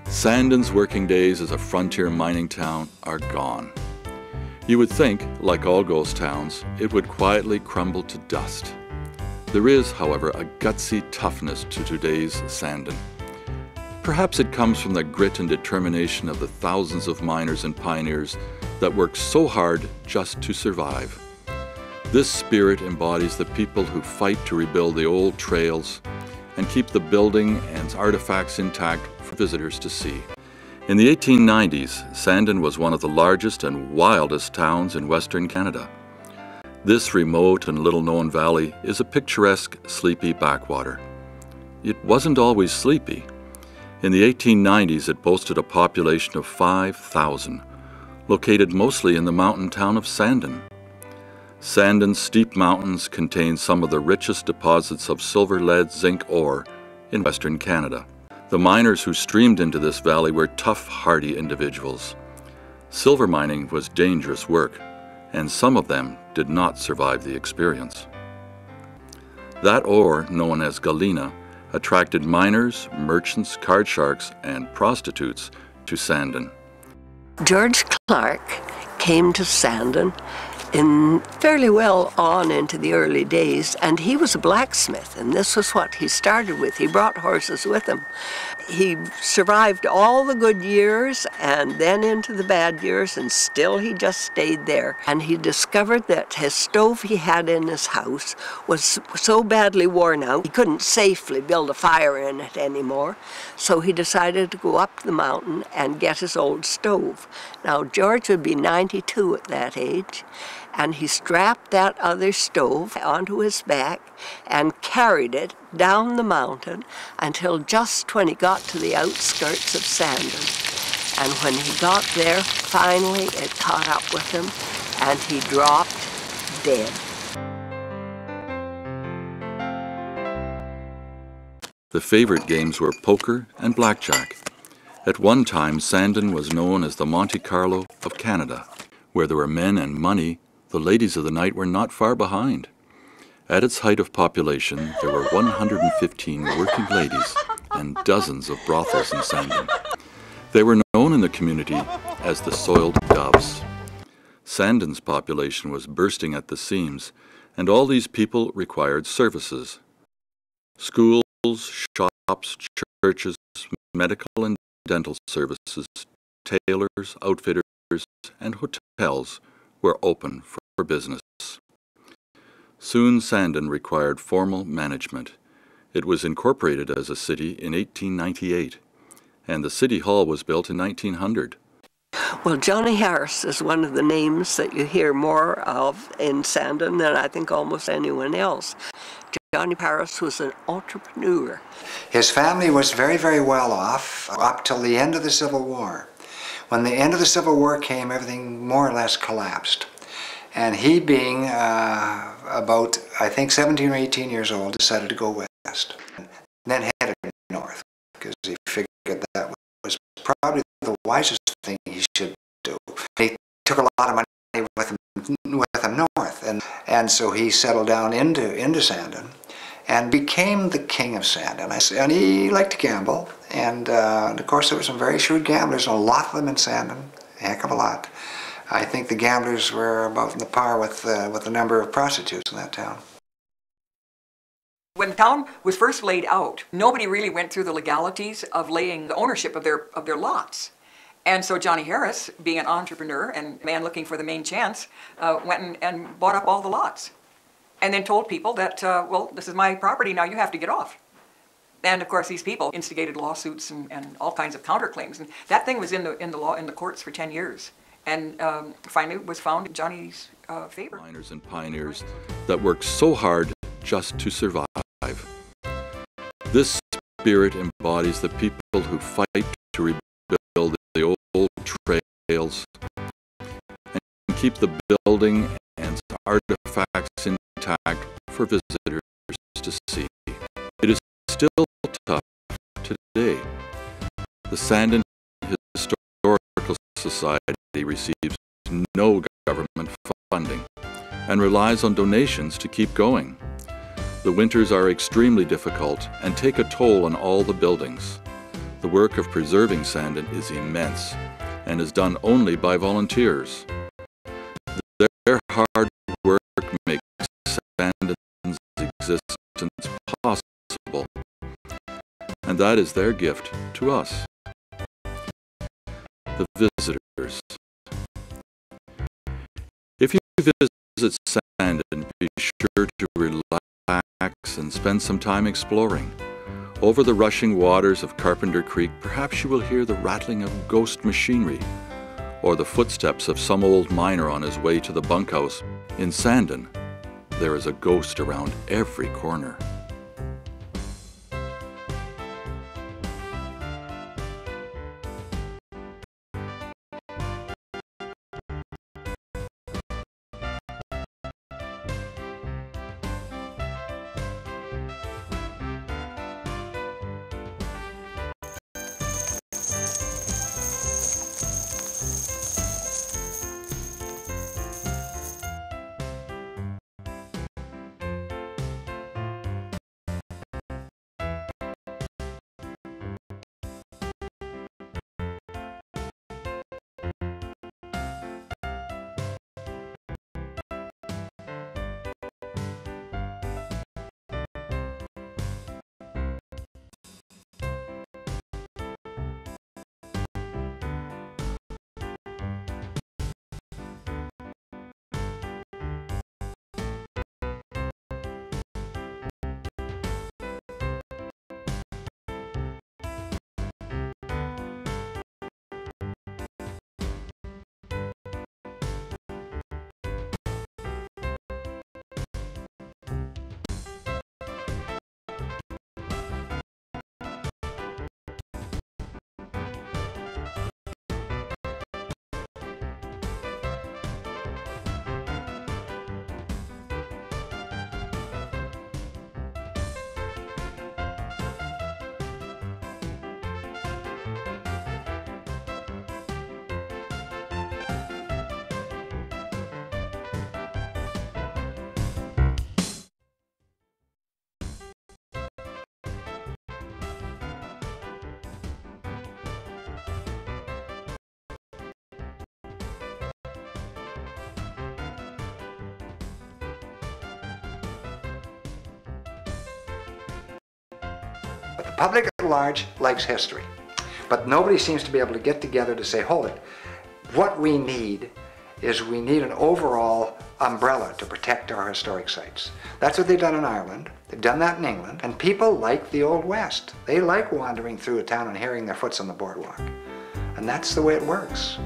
Sandon's working days as a frontier mining town are gone. You would think, like all ghost towns, it would quietly crumble to dust. There is, however, a gutsy toughness to today's Sandon. Perhaps it comes from the grit and determination of the thousands of miners and pioneers that work so hard just to survive. This spirit embodies the people who fight to rebuild the old trails and keep the building and artifacts intact for visitors to see. In the 1890s, Sandon was one of the largest and wildest towns in Western Canada. This remote and little-known valley is a picturesque, sleepy backwater. It wasn't always sleepy. In the 1890s, it boasted a population of 5,000, located mostly in the mountain town of Sandon. Sandon's steep mountains contain some of the richest deposits of silver, lead, zinc ore in Western Canada. The miners who streamed into this valley were tough, hardy individuals. Silver mining was dangerous work, and some of them did not survive the experience. That ore, known as galena, attracted miners, merchants, card sharks, and prostitutes to Sandon. George Clark came to Sandon in fairly well on into the early days, and he was a blacksmith, and this was what he started with. He brought horses with him. He survived all the good years and then into the bad years, and still he just stayed there. And he discovered that his stove he had in his house was so badly worn out he couldn't safely build a fire in it anymore, so he decided to go up the mountain and get his old stove. Now George would be 92 at that age, and he strapped that other stove onto his back and carried it down the mountain until just when he got to the outskirts of Sandon. And when he got there, finally it caught up with him and he dropped dead. The favorite games were poker and blackjack. At one time, Sandon was known as the Monte Carlo of Canada. Where there were men and money, the ladies of the night were not far behind. At its height of population, there were 115 working ladies and dozens of brothels in Sandon. They were known in the community as the Soiled Doves. Sandon's population was bursting at the seams, and all these people required services. Schools, shops, churches, medical and dental services, tailors, outfitters, and hotels were open for business. Soon Sandon required formal management. It was incorporated as a city in 1898, and the city hall was built in 1900. Well, Johnny Harris is one of the names that you hear more of in Sandon than I think almost anyone else. Johnny Harris was an entrepreneur. His family was very, very well off up till the end of the Civil War. When the end of the Civil War came, everything more or less collapsed. And he, being about, I think, 17 or 18 years old, decided to go west. And then headed north, because he figured that was probably the wisest thing he should do. He took a lot of money with him north, and so he settled down into Sandon and became the king of Sandon. And he liked to gamble, and of course there were some very shrewd gamblers, a lot of them in Sandon, a heck of a lot. I think the gamblers were about on the par with the number of prostitutes in that town. When the town was first laid out, nobody really went through the legalities of laying the ownership of their lots. And so Johnny Harris, being an entrepreneur and a man looking for the main chance, went and bought up all the lots. And then told people that, well, this is my property, now you have to get off. And of course these people instigated lawsuits and all kinds of counterclaims. And that thing was in the courts for 10 years. And finally was found in Johnny's favor. Miners and pioneers that worked so hard just to survive. This spirit embodies the people who fight to rebuild the old trails and keep the building and artifacts intact for visitors to see. It is still tough today. The Sandon Historical Society receives no government funding and relies on donations to keep going. The winters are extremely difficult and take a toll on all the buildings. The work of preserving Sandon is immense and is done only by volunteers. Their hard work makes Sandon's existence possible, and that is their gift to us, the visitors. If you visit Sandon, be sure to relax and spend some time exploring. Over the rushing waters of Carpenter Creek, perhaps you will hear the rattling of ghost machinery, or the footsteps of some old miner on his way to the bunkhouse. In Sandon, there is a ghost around every corner. The public at large likes history, but nobody seems to be able to get together to say, hold it, what we need is we need an overall umbrella to protect our historic sites. That's what they've done in Ireland. They've done that in England. And people like the Old West. They like wandering through a town and hearing their foots on the boardwalk. And that's the way it works.